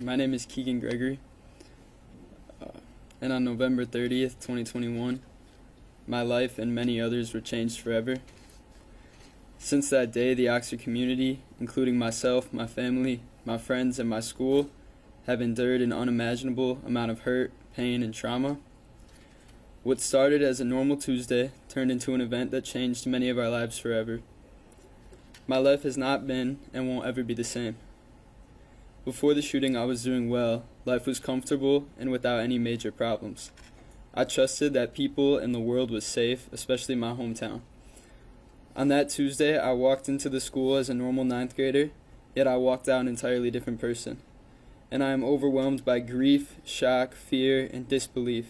My name is Keegan Gregory, and on November 30th, 2021, my life and many others were changed forever. Since that day, the Oxford community, including myself, my family, my friends, and my school, have endured an unimaginable amount of hurt, pain, and trauma. What started as a normal Tuesday turned into an event that changed many of our lives forever. My life has not been and won't ever be the same. Before the shooting, I was doing well. Life was comfortable and without any major problems. I trusted that people and the world was safe, especially my hometown. On that Tuesday, I walked into the school as a normal ninth grader, yet I walked out an entirely different person. And I am overwhelmed by grief, shock, fear, and disbelief.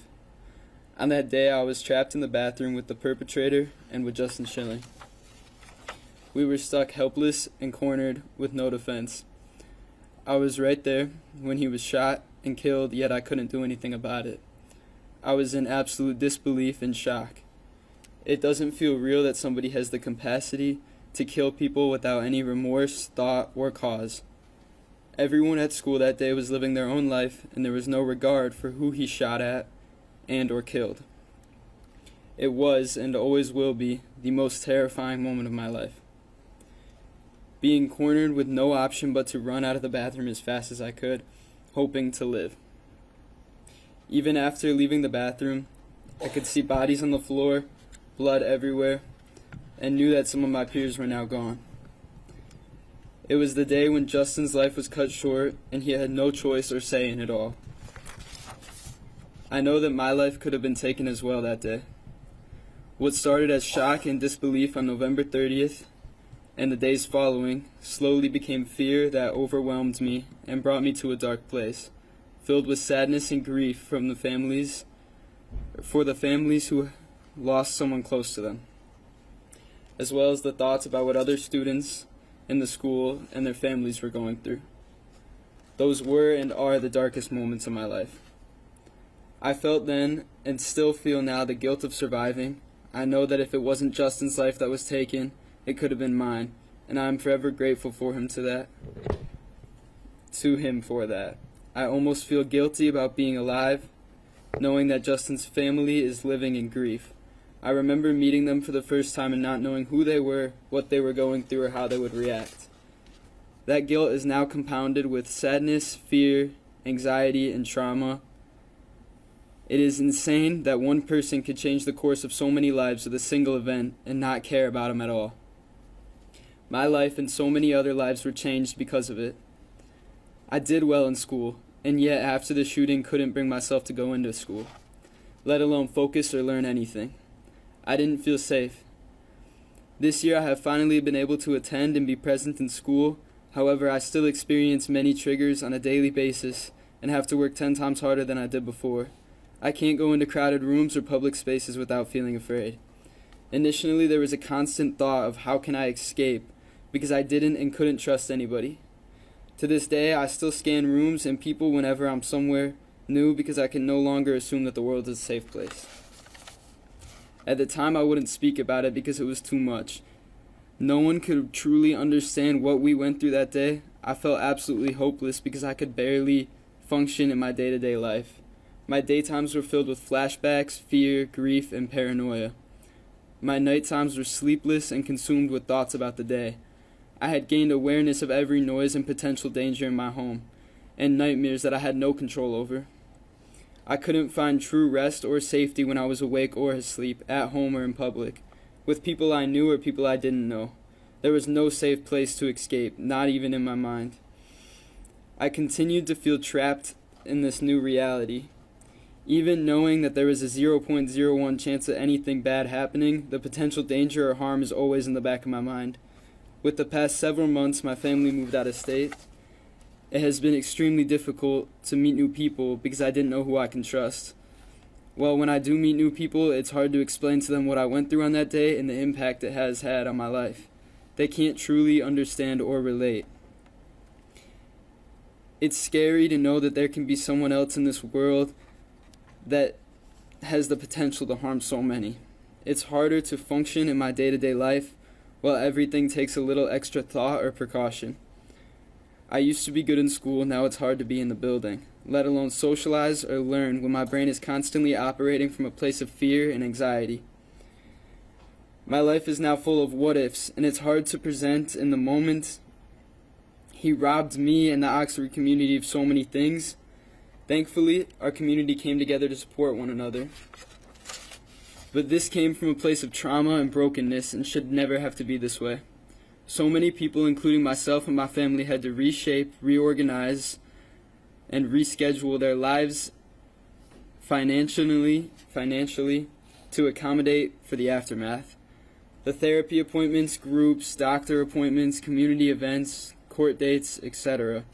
On that day, I was trapped in the bathroom with the perpetrator and with Justin Shilling. We were stuck helpless and cornered with no defense. I was right there when he was shot and killed, yet I couldn't do anything about it. I was in absolute disbelief and shock. It doesn't feel real that somebody has the capacity to kill people without any remorse, thought, or cause. Everyone at school that day was living their own life, and there was no regard for who he shot at and or killed. It was, and always will be, the most terrifying moment of my life. Being cornered with no option but to run out of the bathroom as fast as I could, hoping to live. Even after leaving the bathroom, I could see bodies on the floor, blood everywhere, and knew that some of my peers were now gone. It was the day when Justin's life was cut short and he had no choice or say in it all. I know that my life could have been taken as well that day. What started as shock and disbelief on November 30th and the days following slowly became fear that overwhelmed me and brought me to a dark place, filled with sadness and grief for the families who lost someone close to them, as well as the thoughts about what other students in the school and their families were going through. Those were and are the darkest moments of my life. I felt then and still feel now the guilt of surviving. I know that if it wasn't Justin's life that was taken, it could have been mine, and I am forever grateful to him for that. I almost feel guilty about being alive, knowing that Justin's family is living in grief. I remember meeting them for the first time and not knowing who they were, what they were going through, or how they would react. That guilt is now compounded with sadness, fear, anxiety, and trauma. It is insane that one person could change the course of so many lives with a single event and not care about them at all. My life and so many other lives were changed because of it. I did well in school, and yet after the shooting couldn't bring myself to go into school, let alone focus or learn anything. I didn't feel safe. This year I have finally been able to attend and be present in school. However, I still experience many triggers on a daily basis and have to work 10 times harder than I did before. I can't go into crowded rooms or public spaces without feeling afraid. Initially, there was a constant thought of how can I escape, because I didn't and couldn't trust anybody. To this day, I still scan rooms and people whenever I'm somewhere new because I can no longer assume that the world is a safe place. At the time, I wouldn't speak about it because it was too much. No one could truly understand what we went through that day. I felt absolutely hopeless because I could barely function in my day-to-day life. My daytimes were filled with flashbacks, fear, grief, and paranoia. My nighttimes were sleepless and consumed with thoughts about the day. I had gained awareness of every noise and potential danger in my home, and nightmares that I had no control over. I couldn't find true rest or safety when I was awake or asleep, at home or in public, with people I knew or people I didn't know. There was no safe place to escape, not even in my mind. I continued to feel trapped in this new reality. Even knowing that there was a 0.01 chance of anything bad happening, the potential danger or harm is always in the back of my mind. With the past several months, my family moved out of state. It has been extremely difficult to meet new people because I didn't know who I can trust. Well, when I do meet new people, it's hard to explain to them what I went through on that day and the impact it has had on my life. They can't truly understand or relate. It's scary to know that there can be someone else in this world that has the potential to harm so many. It's harder to function in my day-to-day life while everything takes a little extra thought or precaution. I used to be good in school, now it's hard to be in the building, let alone socialize or learn when my brain is constantly operating from a place of fear and anxiety. My life is now full of what-ifs, and it's hard to present in the moment. He robbed me and the Oxford community of so many things. Thankfully, our community came together to support one another. But this came from a place of trauma and brokenness and should never have to be this way. So many people, including myself and my family, had to reshape, reorganize, and reschedule their lives financially to accommodate for the aftermath. The therapy appointments, groups, doctor appointments, community events, court dates, etc.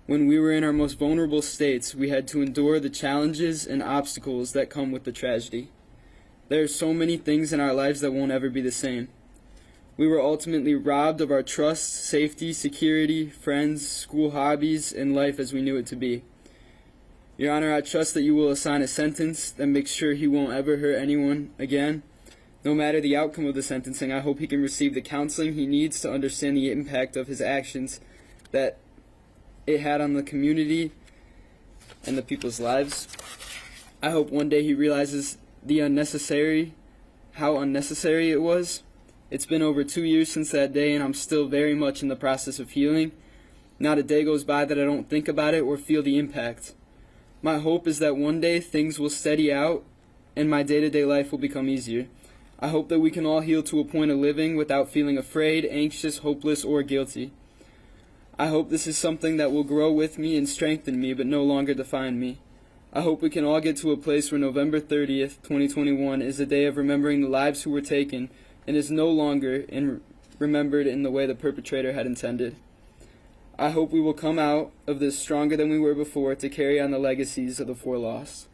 When we were in our most vulnerable states, we had to endure the challenges and obstacles that come with the tragedy. There are so many things in our lives that won't ever be the same. We were ultimately robbed of our trust, safety, security, friends, school hobbies, and life as we knew it to be. Your Honor, I trust that you will assign a sentence that makes sure he won't ever hurt anyone again. No matter the outcome of the sentencing, I hope he can receive the counseling he needs to understand the impact of his actions that it had on the community and the people's lives. I hope one day he realizes how unnecessary it was. It's been over 2 years since that day, and I'm still very much in the process of healing. Not a day goes by that I don't think about it or feel the impact. My hope is that one day things will steady out and my day-to-day life will become easier. I hope that we can all heal to a point of living without feeling afraid, anxious, hopeless, or guilty. I hope this is something that will grow with me and strengthen me, but no longer define me. I hope we can all get to a place where November 30th, 2021 is a day of remembering the lives who were taken and is no longer remembered in the way the perpetrator had intended. I hope we will come out of this stronger than we were before to carry on the legacies of the four lost.